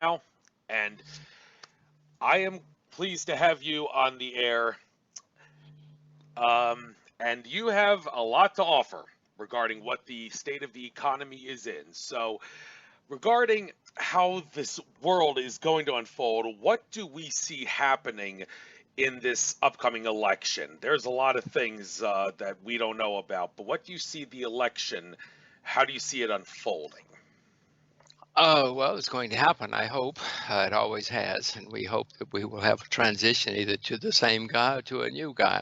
now, and I am pleased to have you on the air. And you have a lot to offer regarding what the state of the economy is in. So, regarding how this world is going to unfold, what do we see happening in this upcoming election? There's a lot of things that we don't know about, but what do you see the election? How do you see it unfolding? Oh, well, it's going to happen, I hope. It always has. And we hope that we will have a transition either to the same guy or to a new guy.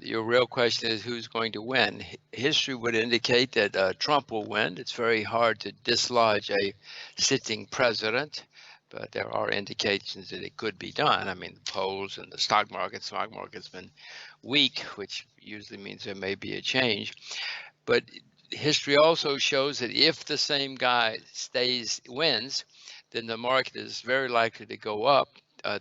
Your real question is who's going to win. History would indicate that Trump will win. It's very hard to dislodge a sitting president, but there are indications that it could be done. I mean, the polls and the stock market's been weak, which usually means there may be a change. But history also shows that if the same guy wins, then the market is very likely to go up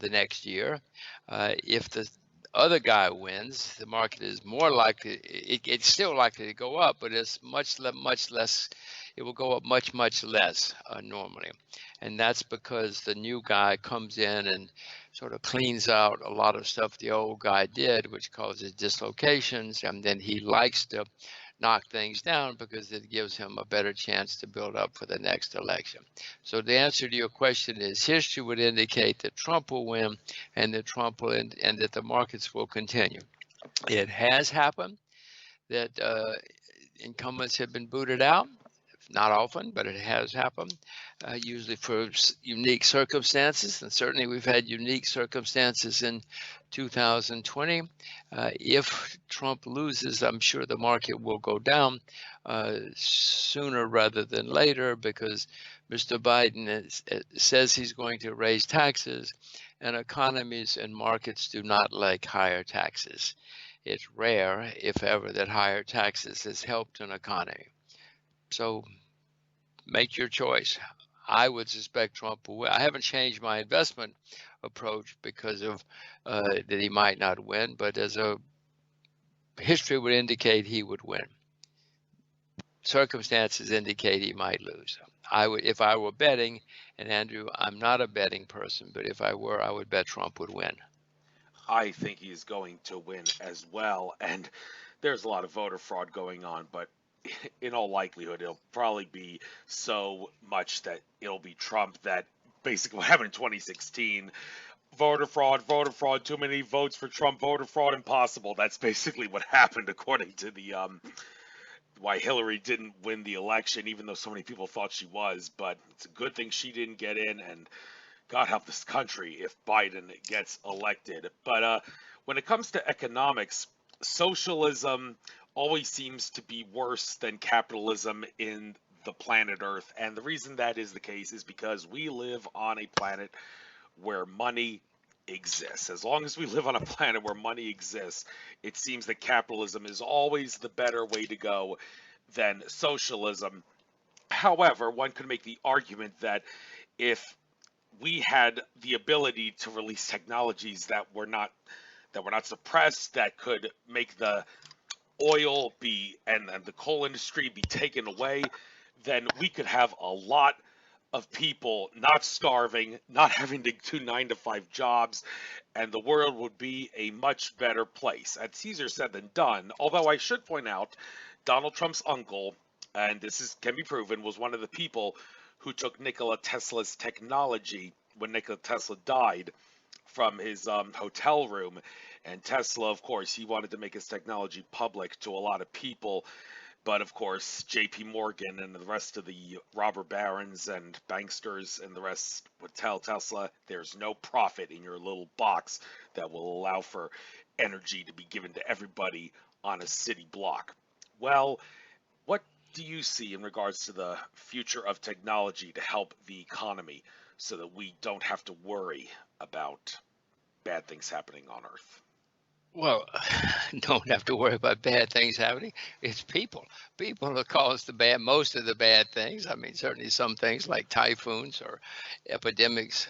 the next year. If the other guy wins, the market is more likely, it's still likely to go up, but it's much less, it will go up much less normally. And that's because the new guy comes in and sort of cleans out a lot of stuff the old guy did, which causes dislocations, and then he likes to knock things down because it gives him a better chance to build up for the next election. So the answer to your question is history would indicate that Trump will win and that and that the markets will continue. It has happened that incumbents have been booted out. Not often, but it has happened, usually for unique circumstances. And certainly we've had unique circumstances in 2020. If Trump loses, I'm sure the market will go down sooner rather than later because Mr. Biden says he's going to raise taxes, and economies and markets do not like higher taxes. It's rare, if ever, that higher taxes has helped an economy. So make your choice. I would suspect Trump will win. I haven't changed my investment approach because of that he might not win, but as a history would indicate he would win. Circumstances indicate he might lose. I would, if I were betting, and Andrew, I'm not a betting person, but if I were, I would bet Trump would win. I think he's going to win as well. And there's a lot of voter fraud going on, but in all likelihood, it'll probably be so much that it'll be Trump that basically what happened in 2016. Voter fraud, too many votes for Trump, voter fraud, impossible. That's basically what happened according to the why Hillary didn't win the election, even though so many people thought she was. But it's a good thing she didn't get in, and God help this country if Biden gets elected. But when it comes to economics, socialism always seems to be worse than capitalism in the planet Earth. And the reason that is the case is because we live on a planet where money exists. As long as we live on a planet where money exists, it seems that capitalism is always the better way to go than socialism. However, one could make the argument that if we had the ability to release technologies that were not suppressed, that could make the oil be and the coal industry be taken away, then we could have a lot of people not starving, not having to do 9 to 5 jobs, and the world would be a much better place. It's easier said than done. Although I should point out, Donald Trump's uncle, and can be proven, was one of the people who took Nikola Tesla's technology when Nikola Tesla died from his hotel room. And Tesla, of course, he wanted to make his technology public to a lot of people. But of course, J.P. Morgan and the rest of the robber barons and banksters and the rest would tell Tesla there's no profit in your little box that will allow for energy to be given to everybody on a city block. Well, what do you see in regards to the future of technology to help the economy so that we don't have to worry about bad things happening on Earth? Well, don't have to worry about bad things happening. It's people. People that cause most of the bad things. I mean, certainly some things like typhoons or epidemics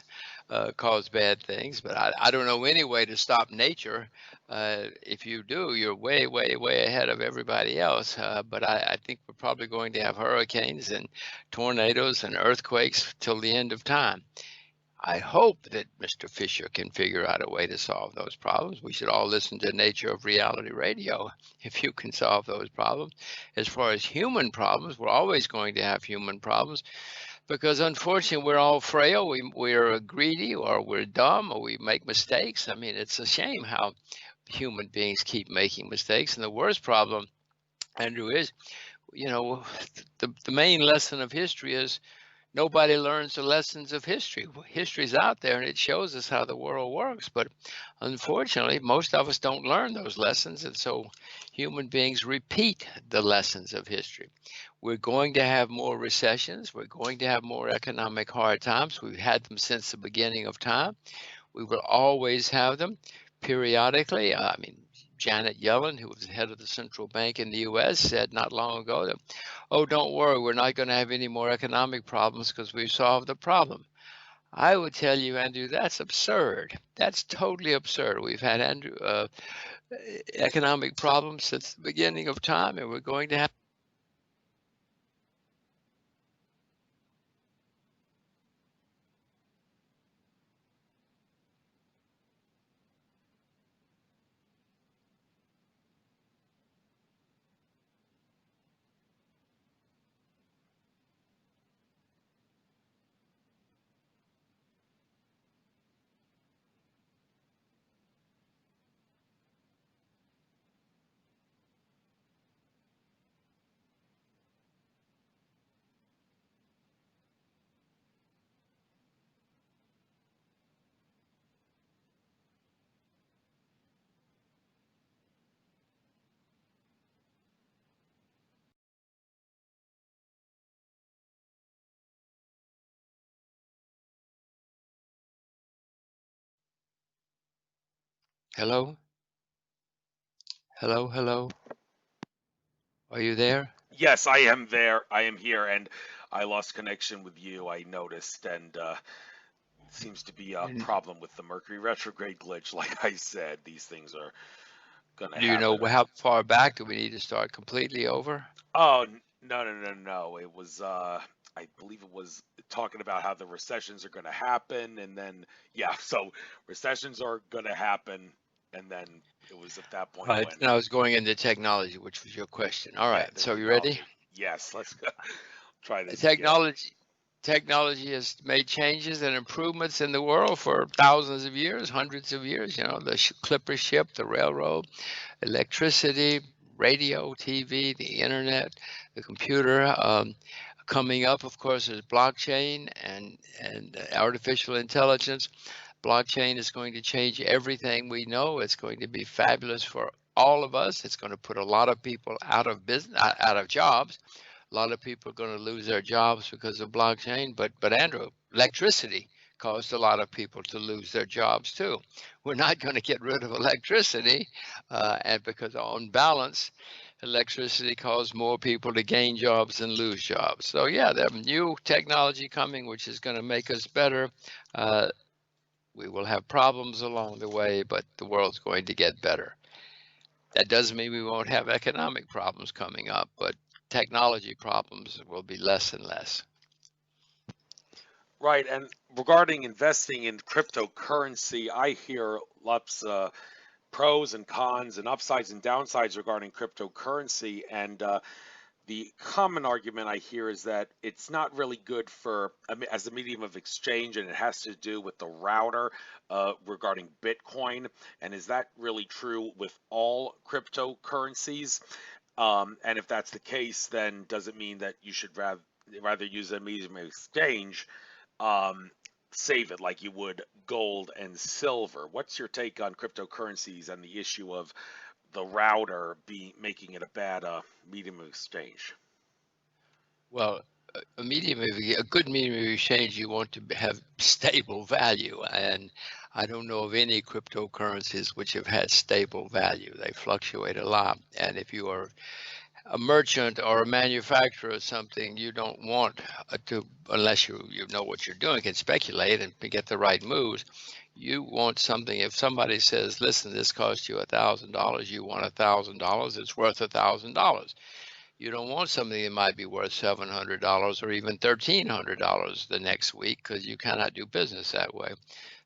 cause bad things, but I don't know any way to stop nature. If you do, you're way, way, way ahead of everybody else. But I think we're probably going to have hurricanes and tornadoes and earthquakes till the end of time. I hope that Mr. Fisher can figure out a way to solve those problems. We should all listen to Nature of Reality Radio if you can solve those problems. As far as human problems, we're always going to have human problems because unfortunately we're all frail. We're greedy or we're dumb or we make mistakes. I mean, it's a shame how human beings keep making mistakes. And the worst problem, Andrew, is, you know, the main lesson of history is nobody learns the lessons of history. History's out there and it shows us how the world works, but unfortunately, most of us don't learn those lessons, and so human beings repeat the lessons of history. We're going to have more recessions. We're going to have more economic hard times. We've had them since the beginning of time. We will always have them periodically. I mean, Janet Yellen, who was the head of the central bank in the U.S., said not long ago that, oh, don't worry, we're not going to have any more economic problems because we've solved the problem. I would tell you, Andrew, that's absurd. That's totally absurd. We've had, Andrew, economic problems since the beginning of time, and we're going to have. Hello? Hello? Hello? Are you there? Yes, I am there. I am here, and I lost connection with you. I noticed, and it seems to be a And problem with the Mercury retrograde glitch. Like I said, these things are gonna do you know happen. how far back do we need to start completely over? Oh, no, no, no, no. It was, I believe it was talking about how the recessions are going to happen. And then, yeah, so recessions are going to happen. And then it was at that point Right. when, And I was going into technology, which was your question. All yeah, right. the So you ready? technology. Yes, let's go. Try this again. Technology has made changes and improvements in the world for thousands of years, hundreds of years. You know, the clipper ship, the railroad, electricity, radio, TV, the internet, the computer. Coming up, of course, is blockchain and artificial intelligence. Blockchain is going to change everything we know. It's going to be fabulous for all of us. It's going to put a lot of people out of business, out of jobs. A lot of people are going to lose their jobs because of blockchain. But Andrew, electricity caused a lot of people to lose their jobs too. We're not going to get rid of electricity, and because on balance, electricity caused more people to gain jobs than lose jobs. So yeah, there's new technology coming, which is going to make us better. Uh, we will have problems along the way, but the world's going to get better. That doesn't mean we won't have economic problems coming up, but technology problems will be less and less. Right. And regarding investing in cryptocurrency, I hear lots pros and cons and upsides and downsides regarding cryptocurrency. And the common argument I hear is that it's not really good for as a medium of exchange, and it has to do with the router regarding Bitcoin. And is that really true with all cryptocurrencies? And if that's the case, then does it mean that you should rather use a medium of exchange, um, save it like you would gold and silver? What's your take on cryptocurrencies and the issue of the router making it a bad medium of exchange? Well, a good medium of exchange, you want to have stable value, and I don't know of any cryptocurrencies which have had stable value. They fluctuate a lot, and if you are a merchant or a manufacturer of something, you don't want to, unless you know what you're doing, can speculate and get the right moves. You want something. If somebody says, "Listen, this cost you $1,000," you want $1,000. It's worth $1,000. You don't want something that might be worth $700 or even $1,300 the next week, because you cannot do business that way.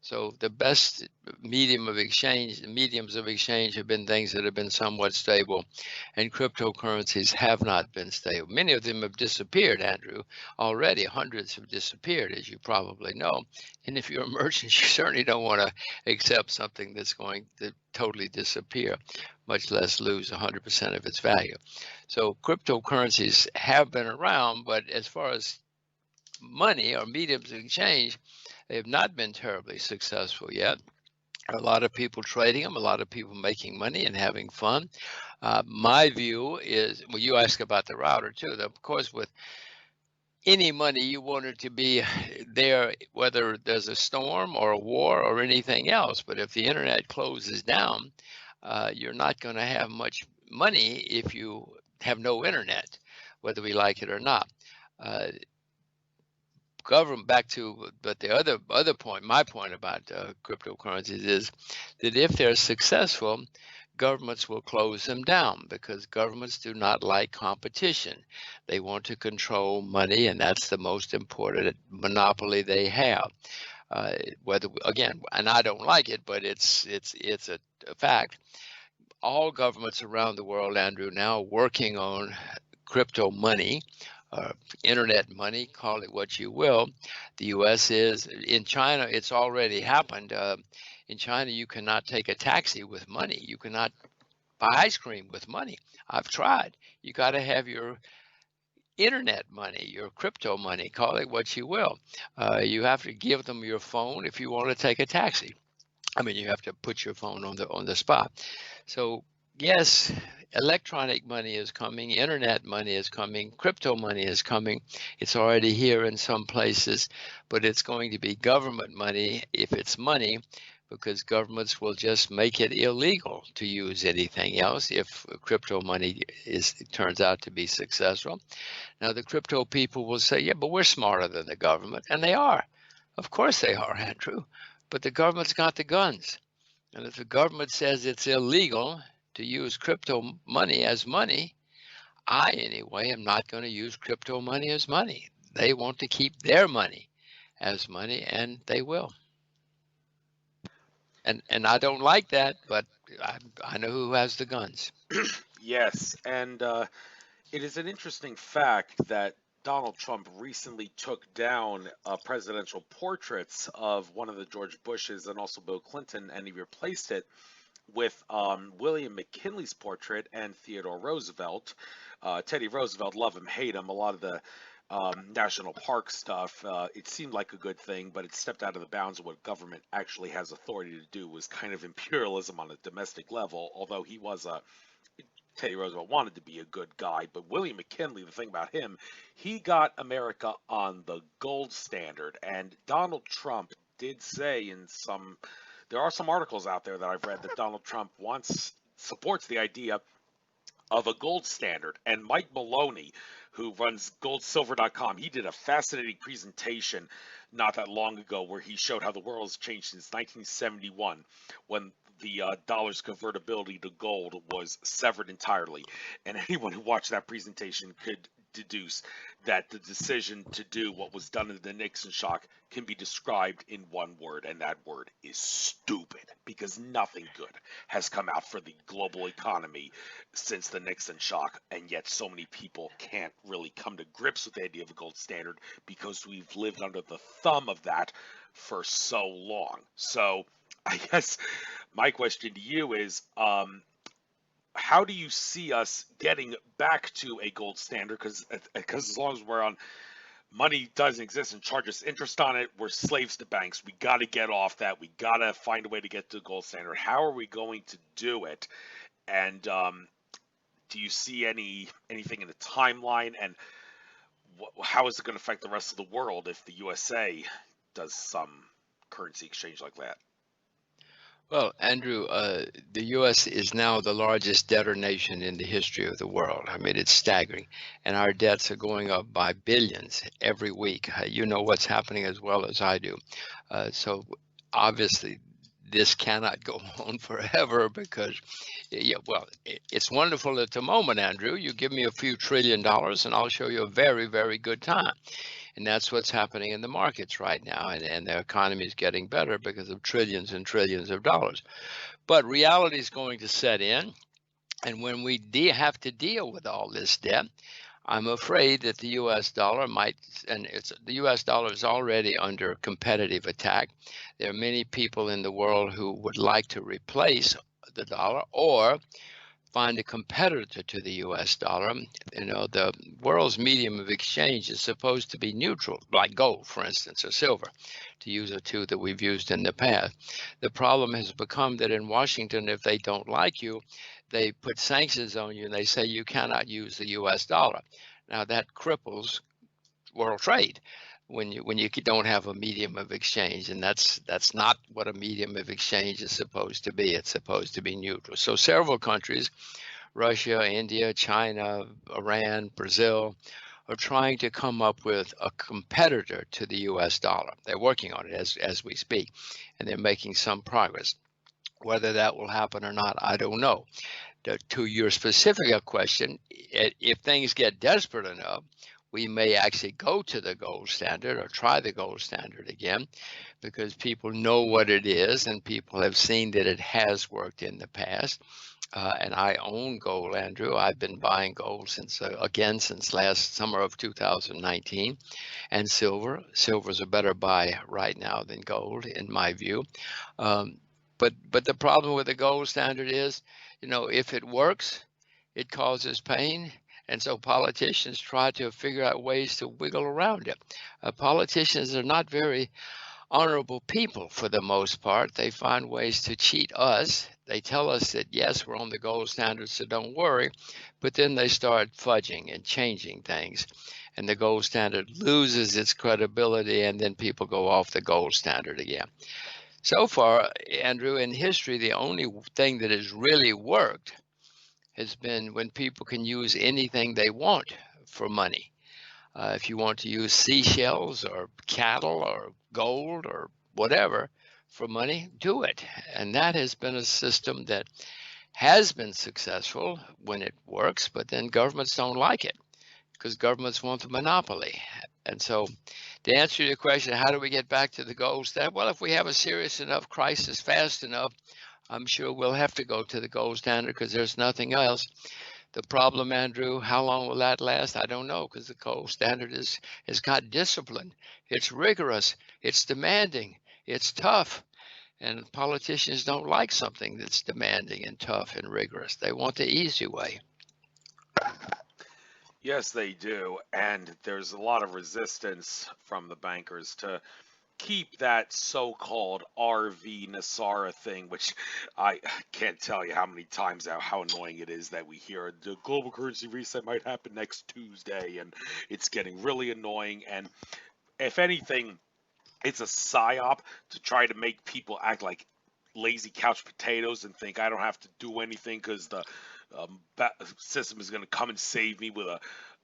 So the best mediums of exchange have been things that have been somewhat stable, and cryptocurrencies have not been stable. Many of them have disappeared, Andrew. Already hundreds have disappeared, as you probably know. And if you're a merchant, you certainly don't want to accept something that's going to totally disappear, much less lose 100% of its value. So cryptocurrencies have been around, but as far as money or mediums of exchange, they have not been terribly successful yet. A lot of people trading them, a lot of people making money and having fun. My view is, well, you ask about the router too. Of course, with any money, you want it to be there, whether there's a storm or a war or anything else. But if the internet closes down, you're not going to have much money if you have no internet, whether we like it or not. Government, back to, but the other point, my point about cryptocurrencies is that if they're successful, governments will close them down, because governments do not like competition. They want to control money, and that's the most important monopoly they have. Whether, again, and I don't like it, but it's a fact. All governments around the world, Andrew, now working on crypto money, internet money, call it what you will. The U.S. is. In China, it's already happened. In China, you cannot take a taxi with money. You cannot buy ice cream with money. I've tried. You got to have your internet money, your crypto money, call it what you will. You have to give them your phone if you want to take a taxi. I mean, you have to put your phone on the spot. So yes, electronic money is coming, internet money is coming, crypto money is coming. It's already here in some places, but it's going to be government money if it's money, because governments will just make it illegal to use anything else if crypto money turns out to be successful. Now, the crypto people will say, yeah, but we're smarter than the government, and they are. Of course they are, Andrew, but the government's got the guns. And if the government says it's illegal to use crypto money as money, I, anyway, am not going to use crypto money as money. They want to keep their money as money, and they will. And I don't like that, but I know who has the guns. Yes, and it is an interesting fact that Donald Trump recently took down presidential portraits of one of the George Bushes and also Bill Clinton, and he replaced it with William McKinley's portrait and Theodore Roosevelt. Teddy Roosevelt, love him, hate him. A lot of the national park stuff, it seemed like a good thing, but it stepped out of the bounds of what government actually has authority to do. Was kind of imperialism on a domestic level, although he was Teddy Roosevelt wanted to be a good guy, but William McKinley, the thing about him, he got America on the gold standard. And Donald Trump did say there are some articles out there that I've read that Donald Trump supports the idea of a gold standard. And Mike Maloney, who runs goldsilver.com, he did a fascinating presentation not that long ago where he showed how the world has changed since 1971, when the dollar's convertibility to gold was severed entirely. And anyone who watched that presentation could deduce that the decision to do what was done in the Nixon shock can be described in one word, and that word is stupid, because nothing good has come out for the global economy since the Nixon shock, and yet so many people can't really come to grips with the idea of a gold standard because we've lived under the thumb of that for so long. So I guess my question to you is, how do you see us getting back to a gold standard? Because as long as we're on money doesn't exist and charge us interest on it, we're slaves to banks. We got to get off that. We got to find a way to get to the gold standard. How are we going to do it? And do you see anything in the timeline? And how is it going to affect the rest of the world if the USA does some currency exchange like that? Well, Andrew, the U.S. is now the largest debtor nation in the history of the world. I mean, it's staggering. And our debts are going up by billions every week. You know what's happening as well as I do. So obviously, this cannot go on forever because, yeah, well, it's wonderful at the moment, Andrew. You give me a few $1 trillion and I'll show you a very, very good time. And that's what's happening in the markets right now. And the economy is getting better because of trillions and trillions of dollars. But reality is going to set in. And when we have to deal with all this debt, I'm afraid that the U.S. dollar might, and the U.S. dollar is already under competitive attack. There are many people in the world who would like to replace the dollar or find a competitor to the US dollar. You know, the world's medium of exchange is supposed to be neutral, like gold, for instance, or silver, to use a two that we've used in the past. The problem has become that in Washington, if they don't like you, they put sanctions on you and they say you cannot use the US dollar. Now that cripples world trade when you don't have a medium of exchange, and that's not what a medium of exchange is supposed to be. It's supposed to be neutral. So several countries, Russia, India, China, Iran, Brazil, are trying to come up with a competitor to the US dollar. They're working on it as we speak, and they're making some progress. Whether that will happen or not, I don't know. To your specific question, if things get desperate enough, we may actually go to the gold standard or try the gold standard again because people know what it is and people have seen that it has worked in the past. And I own gold, Andrew. I've been buying gold since last summer of 2019, and silver. Silver's a better buy right now than gold, in my view. But the problem with the gold standard is, you know, if it works, it causes pain. And so politicians try to figure out ways to wiggle around it. Politicians are not very honorable people for the most part. They find ways to cheat us. They tell us that, yes, we're on the gold standard, so don't worry. But then they start fudging and changing things. And the gold standard loses its credibility, and then people go off the gold standard again. So far, Andrew, in history, the only thing that has really worked has been when people can use anything they want for money. If you want to use seashells or cattle or gold or whatever for money, do it. And that has been a system that has been successful when it works, but then governments don't like it because governments want the monopoly. And so to answer your question, how do we get back to the gold standard? Well, if we have a serious enough crisis fast enough, I'm sure we'll have to go to the gold standard because there's nothing else. The problem, Andrew, how long will that last? I don't know, because the gold standard has got discipline. It's rigorous. It's demanding. It's tough. And politicians don't like something that's demanding and tough and rigorous. They want the easy way. Yes, they do. And there's a lot of resistance from the bankers to keep that so-called RV Nasara thing, which I can't tell you how many times now how annoying it is that we hear the global currency reset might happen next Tuesday, and it's getting really annoying. And if anything, it's a psyop to try to make people act like lazy couch potatoes and think I don't have to do anything because the system is going to come and save me with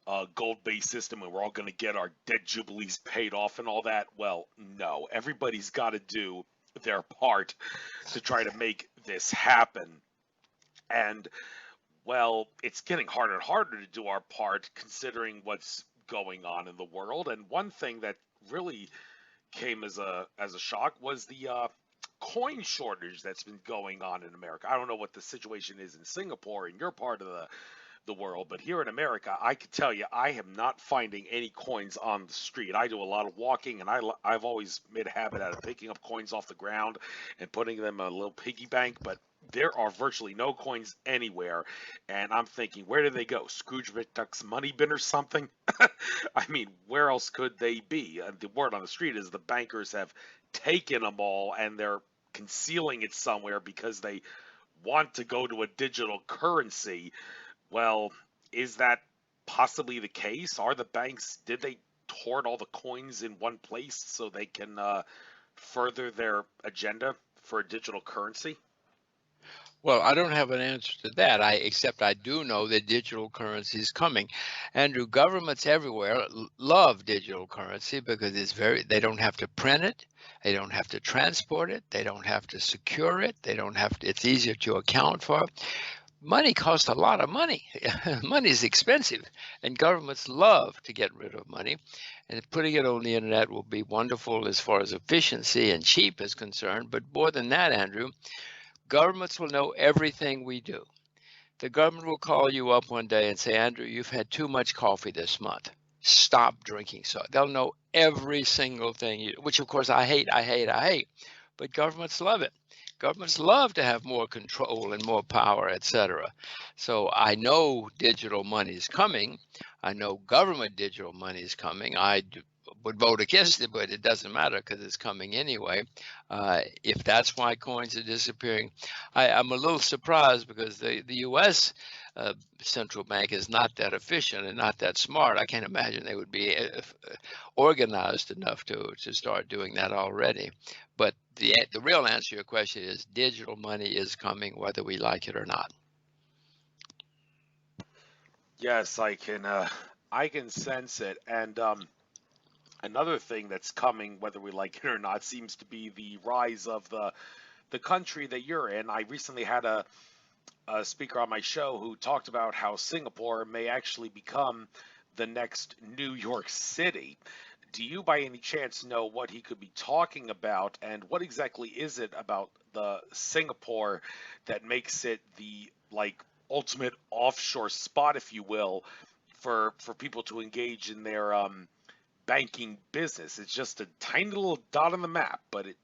a gold-based system and we're all going to get our debt jubilees paid off and all that. Well, no. Everybody's got to do their part to try to make this happen. And, well, it's getting harder and harder to do our part considering what's going on in the world. And one thing that really came as a shock was the coin shortage that's been going on in America. I don't know what the situation is in Singapore, in your part of the world, but here in America, I can tell you, I am not finding any coins on the street. I do a lot of walking, and I've always made a habit out of picking up coins off the ground and putting them in a little piggy bank, but there are virtually no coins anywhere, and I'm thinking, where did they go? Scrooge McDuck's money bin or something? I mean, where else could they be? The word on the street is the bankers have taken them all, and they're concealing it somewhere because they want to go to a digital currency. Well, is that possibly the case? Are the banks, did they hoard all the coins in one place so they can further their agenda for a digital currency? Well, I don't have an answer to that. Except I do know that digital currency is coming. Andrew, governments everywhere love digital currency because they don't have to print it, they don't have to transport it, they don't have to secure it, they don't have to, it's easier to account for. Money costs a lot of money. Money is expensive, and governments love to get rid of money. And putting it on the internet will be wonderful as far as efficiency and cheap is concerned. But more than that, Andrew, governments will know everything we do. The government will call you up one day and say, Andrew, you've had too much coffee this month. Stop drinking. So they'll know every single thing you do, which of course I hate. But governments love it. Governments love to have more control and more power, etc. So I know digital money is coming. I know government digital money is coming. Would vote against it, but it doesn't matter because it's coming anyway. If that's why coins are disappearing, I'm a little surprised because the U.S. Central bank is not that efficient and not that smart. I can't imagine they would be organized enough to start doing that already. But the real answer to your question is digital money is coming whether we like it or not. Yes, I can sense it. And another thing that's coming, whether we like it or not, seems to be the rise of the country that you're in. I recently had a speaker on my show who talked about how Singapore may actually become the next New York City. Do you by any chance know what he could be talking about, and what exactly is it about the Singapore that makes it the ultimate offshore spot, if you will, for people to engage in their banking business? It's just a tiny little dot on the map, but it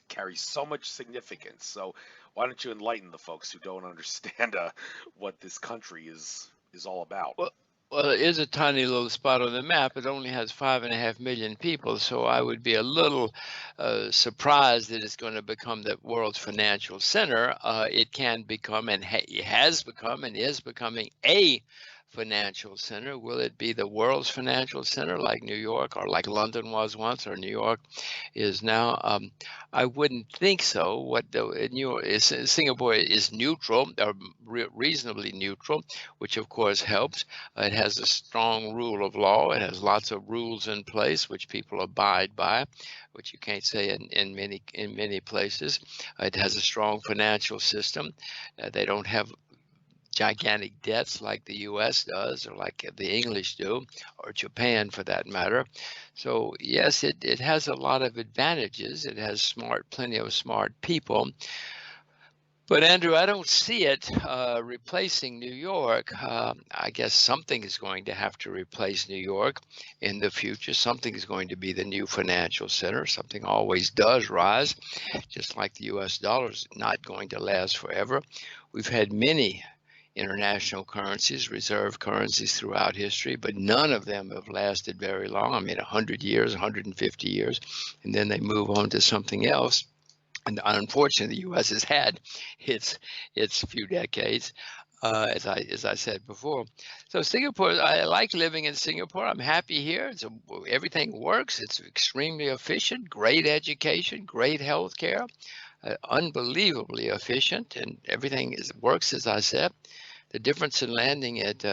carries so much significance. So why don't you enlighten the folks who don't understand what this country is all about? Well, it is a tiny little spot on the map. It only has 5.5 million people, so I would be a little surprised that it's going to become the world's financial center. It can become, and it has become, and is becoming a financial center. Will it be the world's financial center like New York or like London was once or New York is now? I wouldn't think so. Singapore is neutral, or reasonably neutral, which of course helps. It has a strong rule of law. It has lots of rules in place which people abide by, which you can't say in many places. It has a strong financial system. They don't have gigantic debts like the U.S. does, or like the English do, or Japan for that matter. So yes, it has a lot of advantages. It has plenty of smart people. But Andrew, I don't see it replacing New York. I guess something is going to have to replace New York in the future. Something is going to be the new financial center. Something always does rise, just like the U.S. dollar is not going to last forever. We've had many international currencies, reserve currencies throughout history, but none of them have lasted very long. I mean, 100 years, 150 years, and then they move on to something else. And unfortunately, the U.S. has had its few decades, as I said before. So Singapore, I like living in Singapore. I'm happy here. Everything works. It's extremely efficient, great education, great health care. Unbelievably efficient, and everything works as I said. The difference in landing at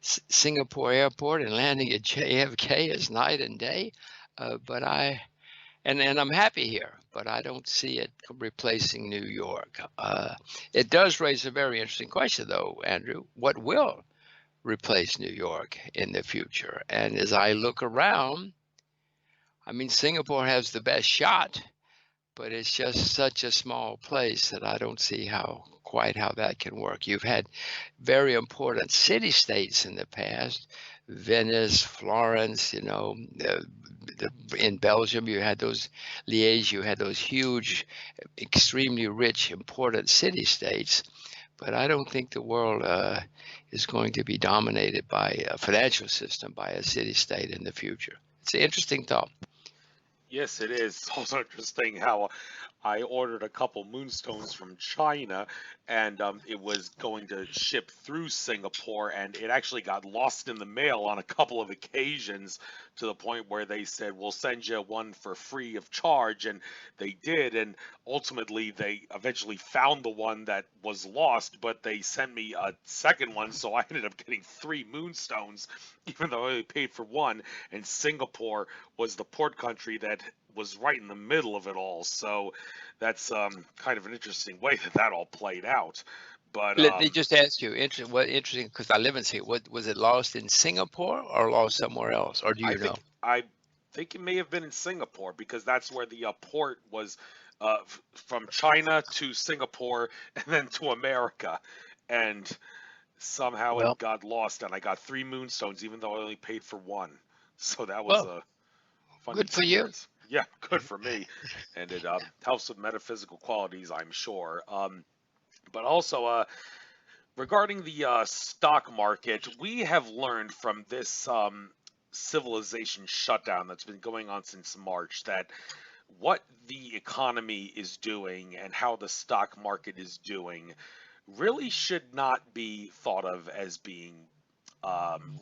Singapore Airport and landing at JFK is night and day. But I'm happy here, but I don't see it replacing New York. It does raise a very interesting question, though, Andrew. What will replace New York in the future? And as I look around, I mean, Singapore has the best shot, but it's just such a small place that I don't see quite how that can work. You've had very important city-states in the past, Venice, Florence, in Belgium, you had those, Liège, you had those huge, extremely rich, important city-states. But I don't think the world is going to be dominated by a financial system, by a city-state in the future. It's an interesting thought. Yes, it is. It's also interesting how I ordered a couple Moonstones from China, and it was going to ship through Singapore, and it actually got lost in the mail on a couple of occasions to the point where they said, "We'll send you one for free of charge," and they did, and ultimately they eventually found the one that was lost, but they sent me a second one, so I ended up getting three Moonstones, even though I only paid for one, and Singapore was the port country that was right in the middle of it all. So that's kind of an interesting way that that all played out. But Let me just ask you, what interesting, because I live in Singapore. What was it, lost in Singapore or lost somewhere else, or do I you know? think I think it may have been in Singapore because that's where the port was from China to Singapore and then to America, and somehow it Well, got lost. And I got three Moonstones, even though I only paid for one. So that was well, a fun good for you. experience. Yeah, good for me, and it helps with metaphysical qualities, I'm sure. But also, regarding the stock market, we have learned from this civilization shutdown that's been going on since March that what the economy is doing and how the stock market is doing really should not be thought of as being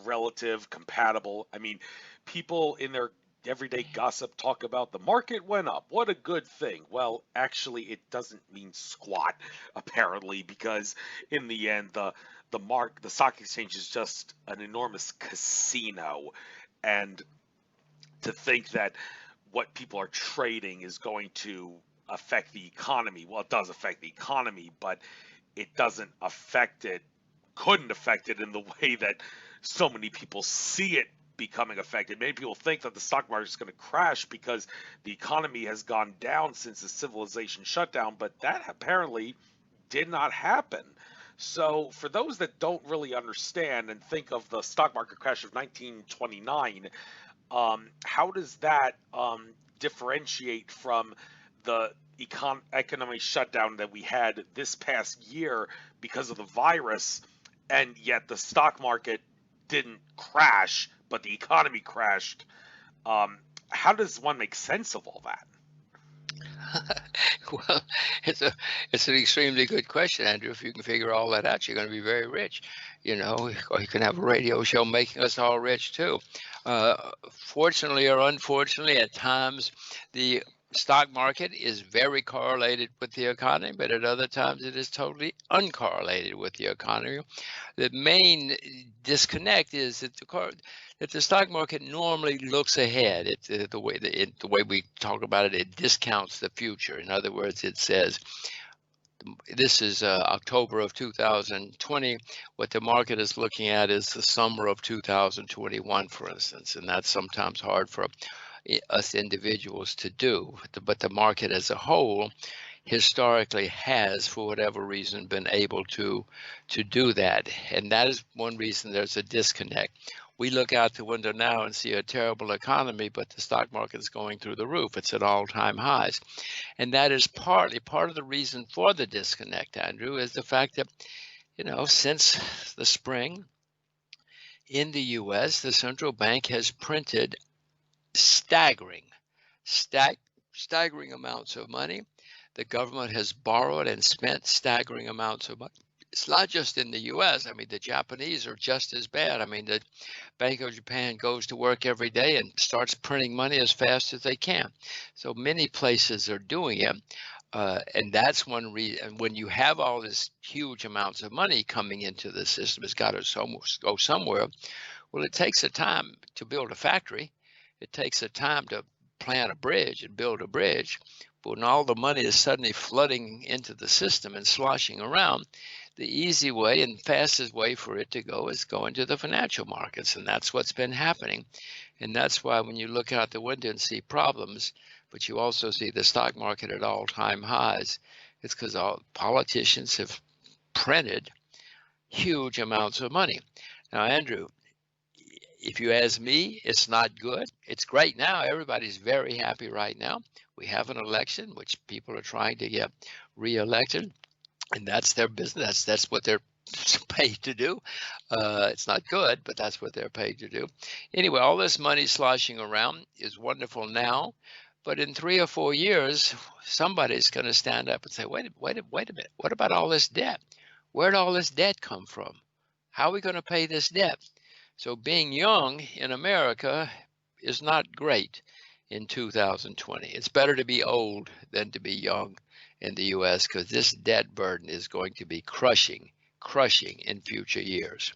relative, compatible. I mean, people in their everyday gossip talk about the market went up. What a good thing. Well, actually, it doesn't mean squat, apparently, because in the end, the stock exchange is just an enormous casino, and to think that what people are trading is going to affect the economy. Well, it does affect the economy, but it doesn't affect it, couldn't affect it in the way that so many people see it becoming affected. Many people think that the stock market is going to crash because the economy has gone down since the civilization shutdown, but that apparently did not happen. So, for those that don't really understand and think of the stock market crash of 1929, how does that differentiate from the economic shutdown that we had this past year because of the virus, and yet the stock market didn't crash, but the economy crashed? How does one make sense of all that? Well, it's an extremely good question, Andrew. If you can figure all that out, you're going to be very rich, or you can have a radio show making us all rich too. Fortunately or unfortunately, at times the stock market is very correlated with the economy, but at other times it is totally uncorrelated with the economy. The main disconnect is that the stock market normally looks ahead. It's the way we talk about it. It discounts the future. In other words, it says this is October of 2020. What the market is looking at is the summer of 2021, for instance, and that's sometimes hard for us individuals to do. But the market as a whole historically has, for whatever reason, been able to do that, and that is one reason there's a disconnect. We look out the window now and see a terrible economy, but the stock market is going through the roof. It's at all-time highs. And that is partly part of the reason for the disconnect, Andrew, is the fact that, since the spring in the U.S., the central bank has printed staggering amounts of money. The government has borrowed and spent staggering amounts of money. It's not just in the U.S. I mean, the Japanese are just as bad. I mean, the Bank of Japan goes to work every day and starts printing money as fast as they can. So many places are doing it. And that's one reason. When you have all this huge amounts of money coming into the system, it's got to go somewhere. Well, it takes a time to build a factory. It takes a time to plant a bridge and build a bridge. But when all the money is suddenly flooding into the system and sloshing around, the easy way and fastest way for it to go is go into the financial markets. And that's what's been happening. And that's why when you look out the window and see problems, but you also see the stock market at all-time highs, it's because all politicians have printed huge amounts of money. Now, Andrew, if you ask me, it's not good. It's great now. Everybody's very happy right now. We have an election, which people are trying to get reelected, and that's their business. That's what they're paid to do. It's not good, but that's what they're paid to do. Anyway, all this money sloshing around is wonderful now, But in 3 or 4 years, somebody's going to stand up and say, wait a minute. What about all this debt? Where'd all this debt come from? How are we going to pay this debt? So being young in America is not great in 2020. It's better to be old than to be young in the U.S. because this debt burden is going to be crushing in future years.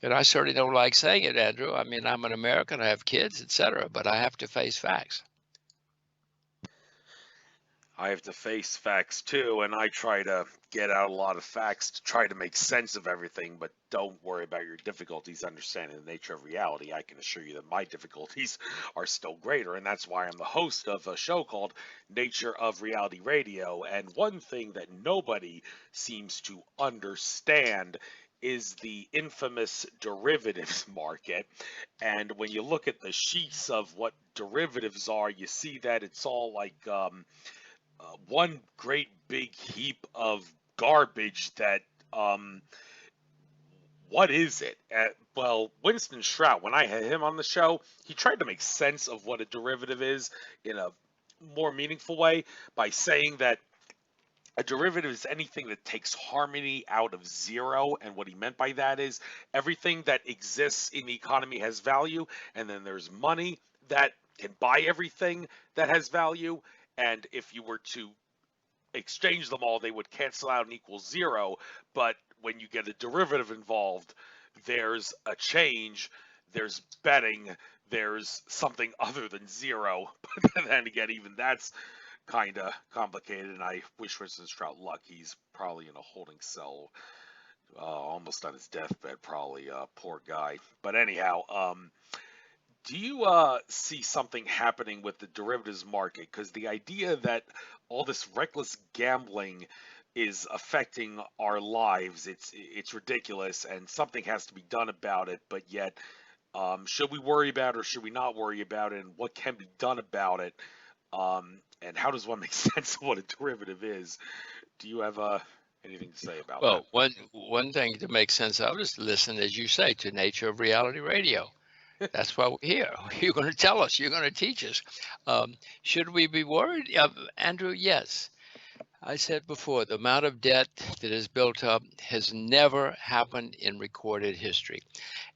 And I certainly don't like saying it, Andrew. I mean, I'm an American, I have kids, etc., but I have to face facts. I have to face facts too, and I try to get out a lot of facts to try to make sense of everything, but don't worry about your difficulties understanding the nature of reality. I can assure you that my difficulties are still greater, and that's why I'm the host of a show called Nature of Reality Radio. And one thing that nobody seems to understand is the infamous derivatives market. And when you look at the sheets of what derivatives are, you see that it's all like one great big heap of garbage that what is it? Well, Winston Shrout, when I had him on the show, he tried to make sense of what a derivative is in a more meaningful way by saying that a derivative is anything that takes harmony out of zero, and what he meant by that is everything that exists in the economy has value, and then there's money that can buy everything that has value, and if you were to exchange them all, they would cancel out and equal zero. But when you get a derivative involved, there's a change, there's betting, there's something other than zero. But then again, even that's kind of complicated, and I wish Winston Strout luck. He's probably in a holding cell, almost on his deathbed, probably. Poor guy. But anyhow, do you see something happening with the derivatives market? Because the idea that all this reckless gambling is affecting our lives, it's ridiculous, and something has to be done about it. But yet, should we worry about it or should we not worry about it? And what can be done about it? And how does one make sense of what a derivative is? Do you have anything to say about that? Well, one thing to make sense of is to listen, as you say, to Nature of Reality Radio. That's why we're here. You're going to tell us. You're going to teach us. Should we be worried? Andrew, yes. I said before, the amount of debt that is built up has never happened in recorded history.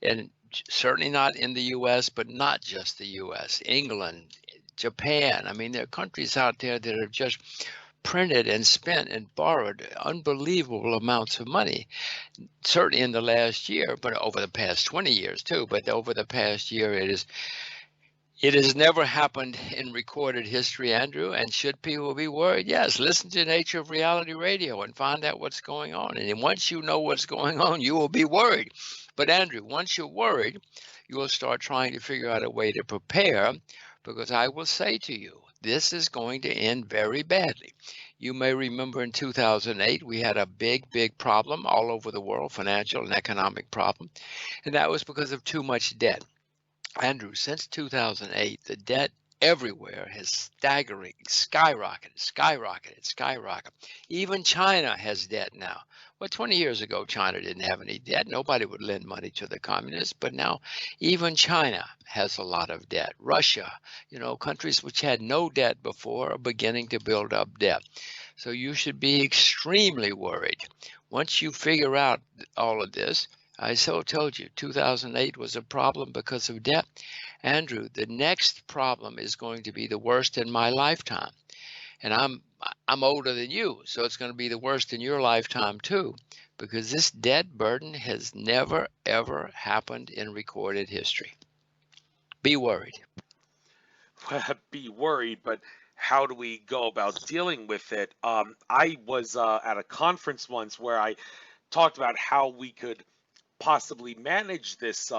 And certainly not in the U.S., but not just the U.S., England, Japan. I mean, there are countries out there that have just printed and spent and borrowed unbelievable amounts of money, certainly in the last year, but over the past 20 years too. But over the past year, it has never happened in recorded history, Andrew. And should people be worried? Yes, listen to Nature of Reality Radio and find out what's going on. And then once you know what's going on, you will be worried. But Andrew, once you're worried, you will start trying to figure out a way to prepare, because I will say to you, this is going to end very badly. You may remember in 2008, we had a big problem all over the world, financial and economic problem, and that was because of too much debt. Andrew, since 2008, the debt everywhere has skyrocketed. Even China has debt now. Well, 20 years ago, China didn't have any debt. Nobody would lend money to the communists. But now even China has a lot of debt. Russia, countries which had no debt before are beginning to build up debt. So you should be extremely worried. Once you figure out all of this, I so told you, 2008 was a problem because of debt. Andrew, the next problem is going to be the worst in my lifetime. And I'm older than you, so it's going to be the worst in your lifetime too, because this debt burden has never, ever happened in recorded history. Be worried. Be worried, but how do we go about dealing with it? I was at a conference once where I talked about how we could possibly manage this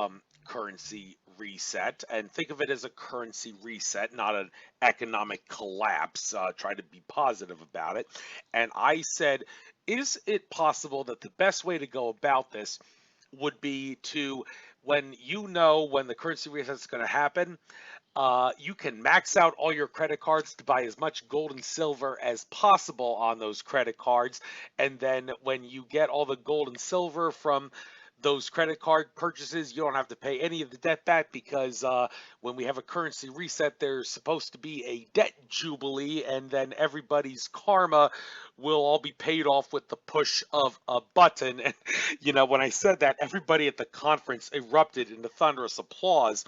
currency reset, and think of it as a currency reset, not an economic collapse. Try to be positive about it. And I said, is it possible that the best way to go about this would be to, when the currency reset is going to happen, you can max out all your credit cards to buy as much gold and silver as possible on those credit cards. And then when you get all the gold and silver from those credit card purchases, you don't have to pay any of the debt back because when we have a currency reset, there's supposed to be a debt jubilee, and then everybody's karma will all be paid off with the push of a button. And, when I said that, everybody at the conference erupted into thunderous applause.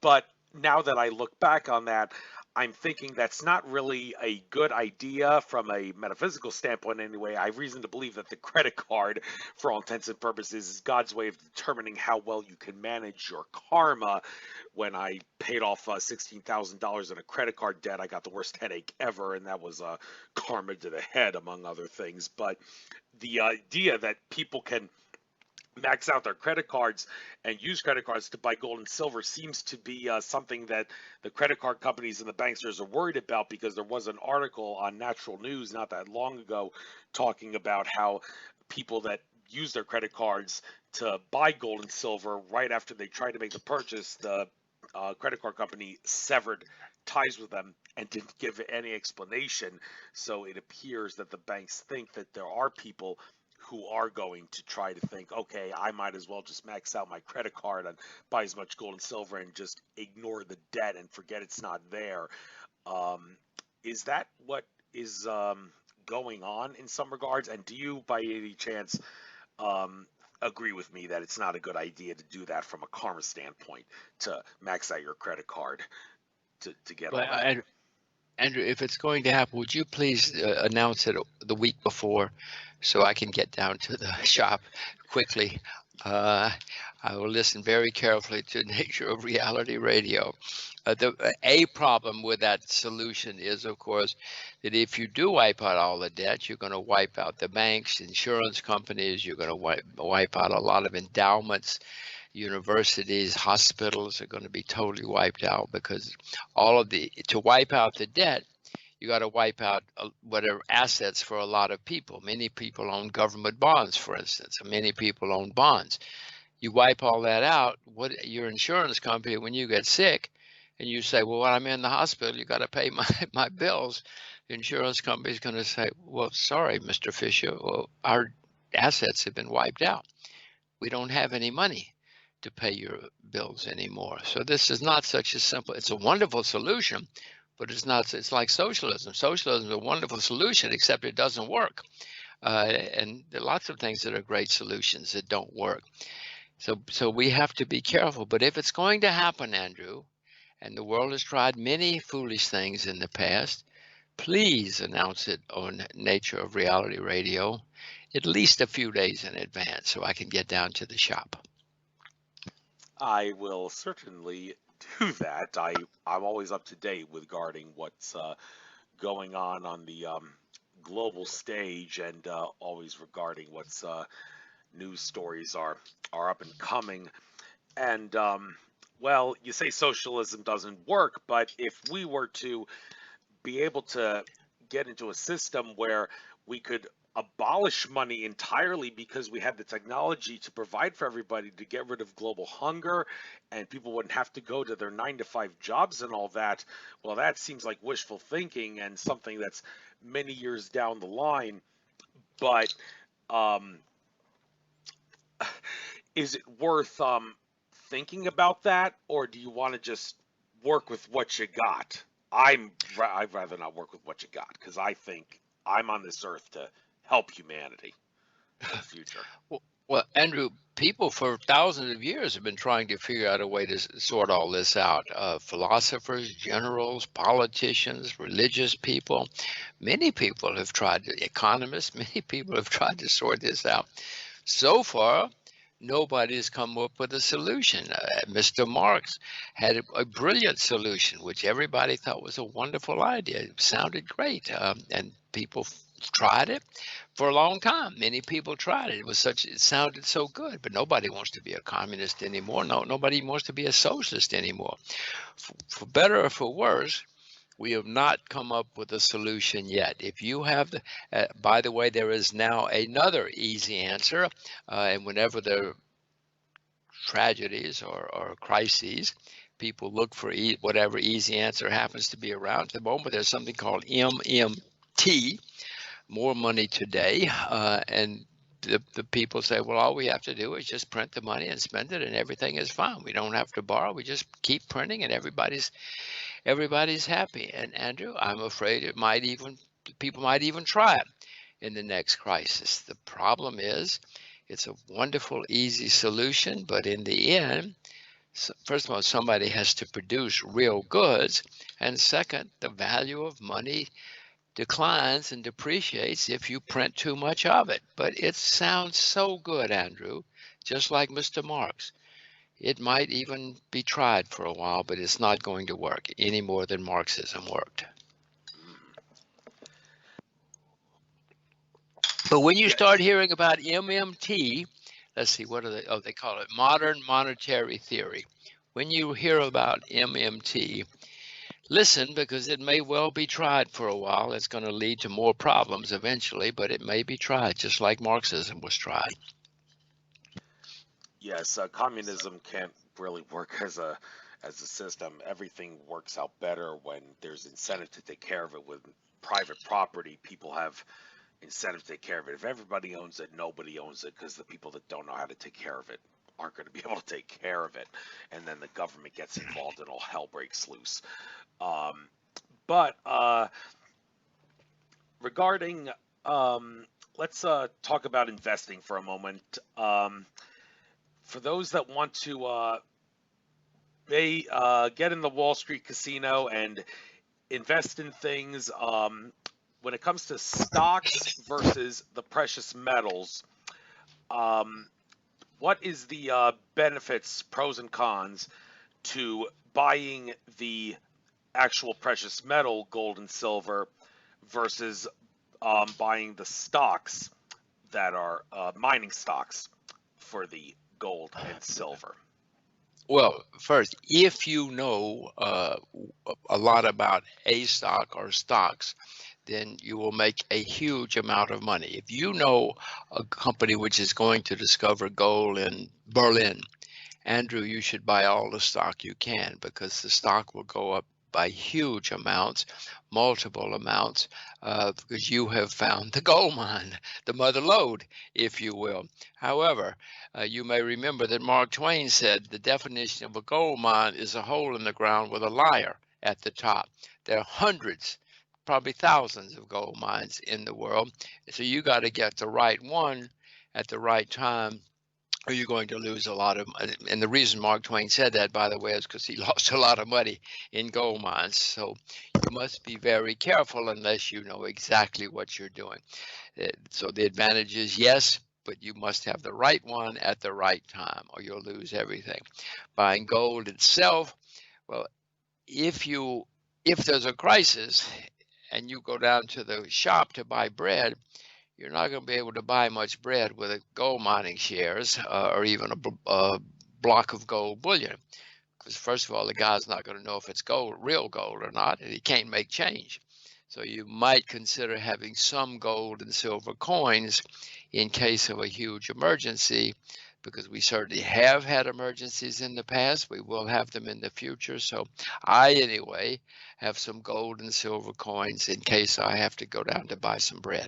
But now that I look back on that, I'm thinking that's not really a good idea from a metaphysical standpoint anyway. I have reason to believe that the credit card, for all intents and purposes, is God's way of determining how well you can manage your karma. When I paid off $16,000 in a credit card debt, I got the worst headache ever, and that was karma to the head, among other things. But the idea that people can max out their credit cards and use credit cards to buy gold and silver seems to be something that the credit card companies and the banksters are worried about, because there was an article on Natural News not that long ago talking about how people that use their credit cards to buy gold and silver, right after they tried to make the purchase, the credit card company severed ties with them and didn't give any explanation. So it appears that the banks think that there are people who are going to try to think, okay, I might as well just max out my credit card and buy as much gold and silver and just ignore the debt and forget it's not there. Is that what is going on in some regards? And do you, by any chance, agree with me that it's not a good idea to do that from a karma standpoint, to max out your credit card to get all that? Andrew, if it's going to happen, would you please announce it the week before so I can get down to the shop quickly? I will listen very carefully to Nature of Reality Radio. A problem with that solution is, of course, that if you do wipe out all the debt, you're going to wipe out the banks, insurance companies, you're going to wipe out a lot of endowments. Universities, hospitals are going to be totally wiped out, because to wipe out the debt, you got to wipe out whatever assets for a lot of people. Many people own government bonds, for instance, and many people own bonds. You wipe all that out, your insurance company, when you get sick and you say, well, when I'm in the hospital, you got to pay my bills, the insurance company is going to say, well, sorry, Mr. Fisher, well, our assets have been wiped out. We don't have any money to pay your bills anymore. So this is not such a simple, it's a wonderful solution, but it's like socialism. Socialism is a wonderful solution, except it doesn't work. And there are lots of things that are great solutions that don't work. So we have to be careful. But if it's going to happen, Andrew, and the world has tried many foolish things in the past, please announce it on Nature of Reality Radio at least a few days in advance so I can get down to the shop. I will certainly do that. I'm always up to date regarding what's going on the global stage, and always regarding what's news stories are up and coming. And well, you say socialism doesn't work, but if we were to be able to get into a system where we could abolish money entirely, because we had the technology to provide for everybody, to get rid of global hunger, and people wouldn't have to go to their 9-to-5 jobs and all that, well, that seems like wishful thinking and something that's many years down the line. But is it worth thinking about that, or do you want to just work with what you got? I'd rather not work with what you got, because I think I'm on this earth to help humanity in the future. Well, Andrew, people for thousands of years have been trying to figure out a way to sort all this out. Philosophers, generals, politicians, religious people, many people have tried to, economists, many people have tried to sort this out. So far, nobody has come up with a solution. Mr. Marx had a brilliant solution, which everybody thought was a wonderful idea. It sounded great, and people tried it for a long time. Many people tried it. It sounded so good, but nobody wants to be a communist anymore. Nobody wants to be a socialist anymore. For better or for worse, we have not come up with a solution yet. If you have, by the way, there is now another easy answer, and whenever there are tragedies or crises, people look for whatever easy answer happens to be around. At the moment, there's something called MMT, more money today, and the people say, well, all we have to do is just print the money and spend it, and everything is fine. We don't have to borrow. We just keep printing, and everybody's happy. And Andrew, I'm afraid people might even try it in the next crisis. The problem is, it's a wonderful, easy solution, but in the end, first of all, somebody has to produce real goods, and second, the value of money declines and depreciates if you print too much of it. But it sounds so good, Andrew, just like Mr. Marx. It might even be tried for a while, but it's not going to work any more than Marxism worked. But when you start hearing about MMT, let's see, what are they? Oh, they call it modern monetary theory. When you hear about MMT, listen, because it may well be tried for a while. It's going to lead to more problems eventually, but it may be tried, just like Marxism was tried. Yes, communism can't really work as a system. Everything works out better when there's incentive to take care of it. With private property, people have incentive to take care of it. If everybody owns it, nobody owns it, because the people that don't know how to take care of it aren't going to be able to take care of it, and then the government gets involved and all hell breaks loose. But regarding, let's talk about investing for a moment. For those that want to get in the Wall Street casino and invest in things, when it comes to stocks versus the precious metals, what is the benefits, pros and cons, to buying the actual precious metal, gold and silver, versus buying the stocks that are mining stocks for the gold and silver? Well, first, if you know a lot about a stock or stocks, then you will make a huge amount of money. If you know a company which is going to discover gold in Berlin, Andrew, you should buy all the stock you can, because the stock will go up by huge amounts, multiple amounts, because you have found the gold mine, the mother lode, if you will. However, you may remember that Mark Twain said the definition of a gold mine is a hole in the ground with a liar at the top. There are hundreds, probably thousands of gold mines in the world. So you got to get the right one at the right time, or you're going to lose a lot of money. And the reason Mark Twain said that, by the way, is because he lost a lot of money in gold mines. So you must be very careful unless you know exactly what you're doing. So the advantage is, yes, but you must have the right one at the right time, or you'll lose everything. Buying gold itself, well, if there's a crisis and you go down to the shop to buy bread, you're not going to be able to buy much bread with a gold mining shares or even a block of gold bullion, because first of all, the guy's not going to know if it's gold, real gold or not, and he can't make change. So you might consider having some gold and silver coins in case of a huge emergency, because we certainly have had emergencies in the past. We will have them in the future. So I, anyway, have some gold and silver coins in case I have to go down to buy some bread.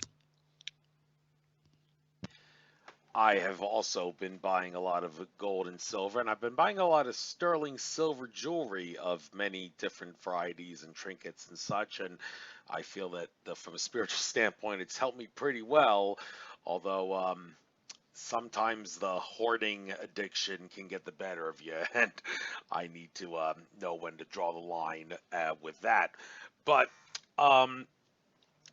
I have also been buying a lot of gold and silver, and I've been buying a lot of sterling silver jewelry of many different varieties and trinkets and such, and I feel that from a spiritual standpoint, it's helped me pretty well, although sometimes the hoarding addiction can get the better of you, and I need to know when to draw the line with that. But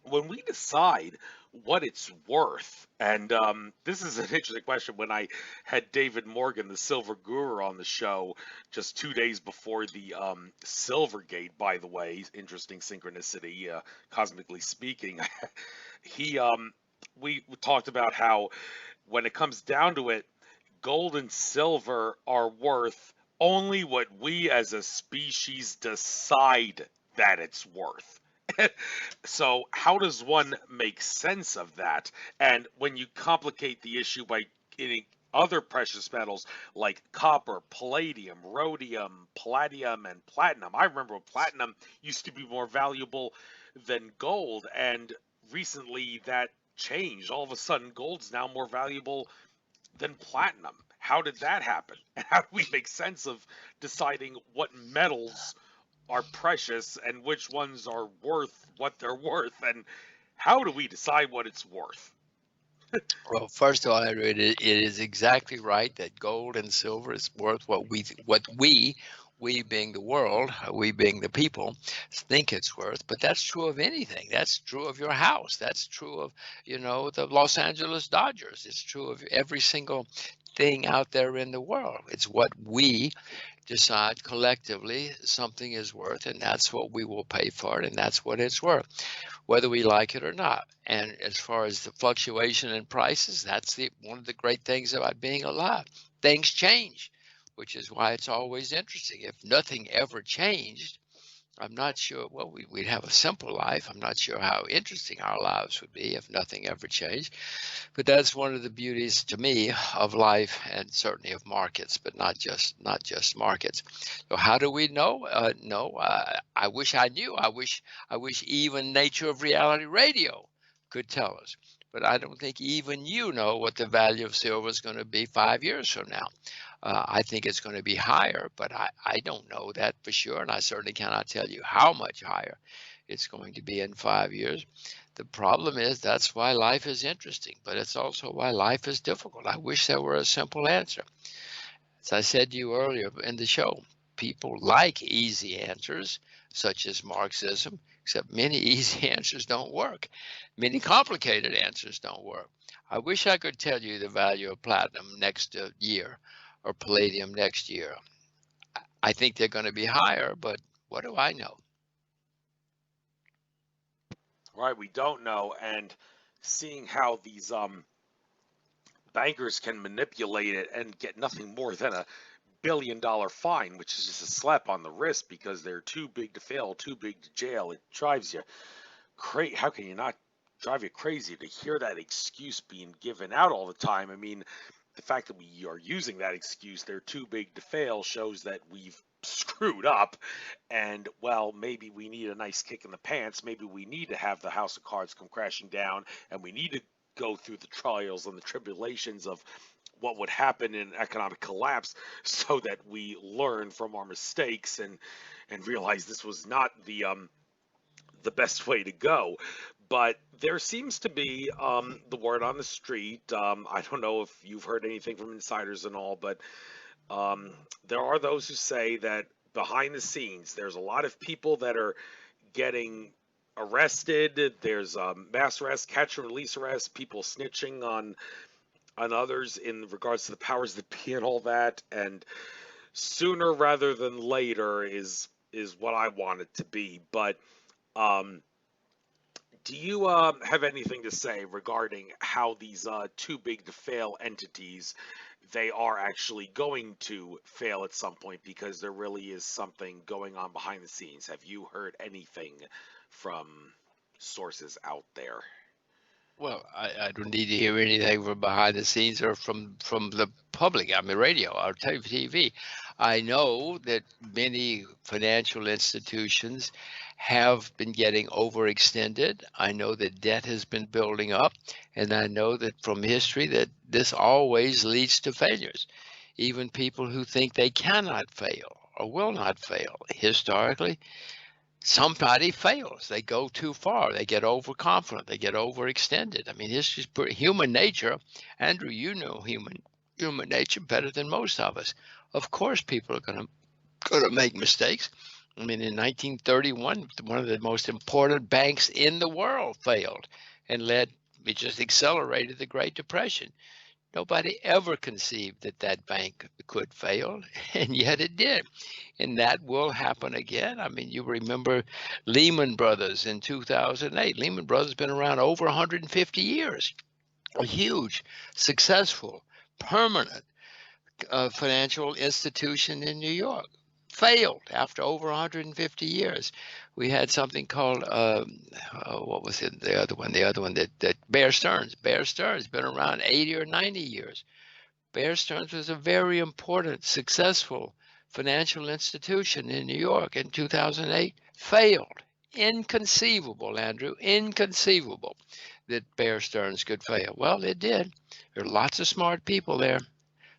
when we decide what it's worth, and this is an interesting question. When I had David Morgan, the Silver Guru, on the show just 2 days before the Silvergate, by the way, interesting synchronicity, cosmically speaking, we talked about how when it comes down to it, gold and silver are worth only what we as a species decide that it's worth. So how does one make sense of that? And when you complicate the issue by getting other precious metals like copper, palladium, rhodium, palladium, and platinum. I remember when platinum used to be more valuable than gold, and recently that changed. All of a sudden, gold's now more valuable than platinum. How did that happen? And how do we make sense of deciding what metals are precious and which ones are worth what they're worth? And how do we decide what it's worth? Well, first of all, Andrew, it is exactly right that gold and silver is worth we being the world, we being the people, think it's worth. But that's true of anything. That's true of your house. That's true of, the Los Angeles Dodgers. It's true of every single thing out there in the world. It's what we decide collectively something is worth, and that's what we will pay for it, and that's what it's worth, whether we like it or not. And as far as the fluctuation in prices, that's one of the great things about being alive. Things change, which is why it's always interesting. If nothing ever changed, I'm not sure, well, we'd have a simple life. I'm not sure how interesting our lives would be if nothing ever changed. But that's one of the beauties to me of life, and certainly of markets, but not just markets. So how do we know? I wish I knew. I wish even Nature of Reality Radio could tell us. But I don't think even you know what the value of silver is going to be 5 years from now. I think it's going to be higher, but I don't know that for sure, and I certainly cannot tell you how much higher it's going to be in 5 years. The problem is that's why life is interesting, but it's also why life is difficult. I wish there were a simple answer. As I said to you earlier in the show, people like easy answers, such as Marxism, except many easy answers don't work. Many complicated answers don't work. I wish I could tell you the value of platinum next year or palladium next year. I think they're going to be higher, but what do I know? Right, we don't know. And seeing how these bankers can manipulate it and get nothing more than a $1 billion fine, which is just a slap on the wrist because they're too big to fail, too big to jail. It drives you crazy. How can you not drive you crazy to hear that excuse being given out all the time? I mean, the fact that we are using that excuse, they're too big to fail, shows that we've screwed up. And, well, maybe we need a nice kick in the pants. Maybe we need to have the house of cards come crashing down, and we need to go through the trials and the tribulations of what would happen in economic collapse so that we learn from our mistakes and realize this was not the best way to go. But there seems to be the word on the street. I don't know if you've heard anything from insiders and all, but there are those who say that behind the scenes, there's a lot of people that are getting arrested. There's mass arrest, catch and release arrest, people snitching on others in regards to the powers that be and all that. And sooner rather than later is what I want it to be. But do you have anything to say regarding how these too big to fail entities, they are actually going to fail at some point because there really is something going on behind the scenes? Have you heard anything from sources out there? Well, I don't need to hear anything from behind the scenes or from the public. I mean, radio or TV. I know that many financial institutions have been getting overextended. I know that debt has been building up, and I know that from history that this always leads to failures. Even people who think they cannot fail or will not fail, historically, somebody fails. They go too far. They get overconfident. They get overextended. I mean, history's human nature. Andrew, you know human nature better than most of us. Of course, people are going to make mistakes. I mean, in 1931, one of the most important banks in the world failed and it just accelerated the Great Depression. Nobody ever conceived that that bank could fail, and yet it did. And that will happen again. I mean, you remember Lehman Brothers in 2008. Lehman Brothers has been around over 150 years. A huge, successful, permanent financial institution in New York. Failed after over 150 years. We had something called what was it? The other one that Bear Stearns. Bear Stearns been around 80 or 90 years. Bear Stearns was a very important, successful financial institution in New York. In 2008, failed. Inconceivable, Andrew. Inconceivable that Bear Stearns could fail. Well, it did. There are lots of smart people there,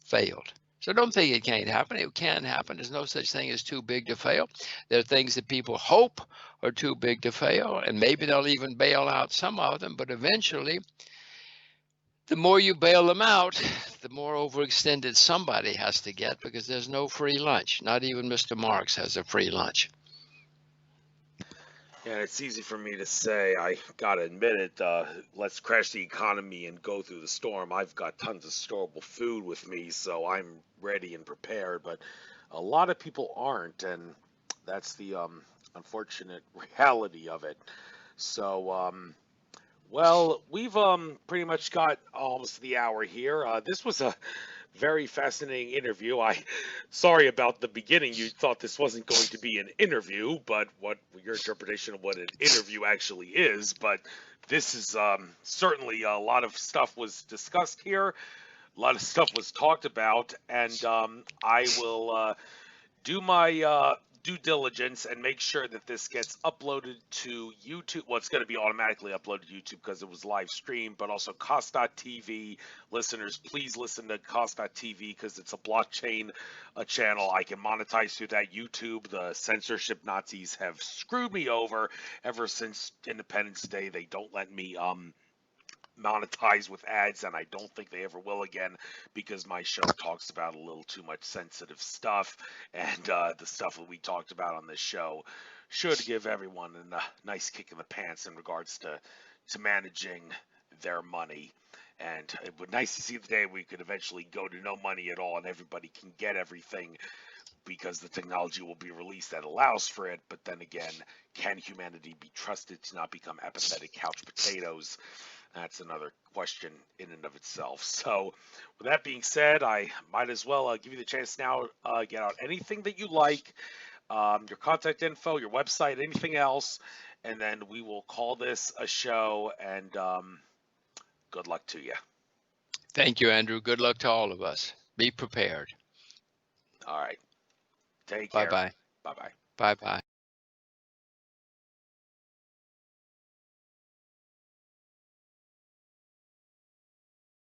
failed. So don't think it can't happen. It can happen. There's no such thing as too big to fail. There are things that people hope are too big to fail, and maybe they'll even bail out some of them, but eventually, the more you bail them out, the more overextended somebody has to get, because there's no free lunch. Not even Mr. Marx has a free lunch. Yeah, it's easy for me to say. I gotta admit it. Let's crash the economy and go through the storm. I've got tons of storable food with me, so I'm ready and prepared. But a lot of people aren't, and that's the unfortunate reality of it. So, well, we've pretty much got almost the hour here. This was a very fascinating interview. Sorry about the beginning. You thought this wasn't going to be an interview, but what your interpretation of what an interview actually is. But this is certainly a lot of stuff was discussed here. A lot of stuff was talked about, and I will do my due diligence and make sure that this gets uploaded to YouTube. Well, it's going to be automatically uploaded to YouTube because it was live streamed, but also Cost.tv. Listeners, please listen to Cost.tv because it's a blockchain channel. I can monetize through that. YouTube, the censorship Nazis have screwed me over ever since Independence Day. They don't let me monetize with ads, and I don't think they ever will again, because my show talks about a little too much sensitive stuff, and the stuff that we talked about on this show should give everyone a nice kick in the pants in regards to managing their money. And it would nice to see the day we could eventually go to no money at all and everybody can get everything, because the technology will be released that allows for it. But then again, can humanity be trusted to not become apathetic couch potatoes? That's another question in and of itself. So with that being said, I might as well give you the chance now, get out anything that you like, your contact info, your website, anything else, and then we will call this a show, and good luck to you. Thank you, Andrew. Good luck to all of us. Be prepared. All right. Take care. Bye-bye. Bye-bye. Bye-bye.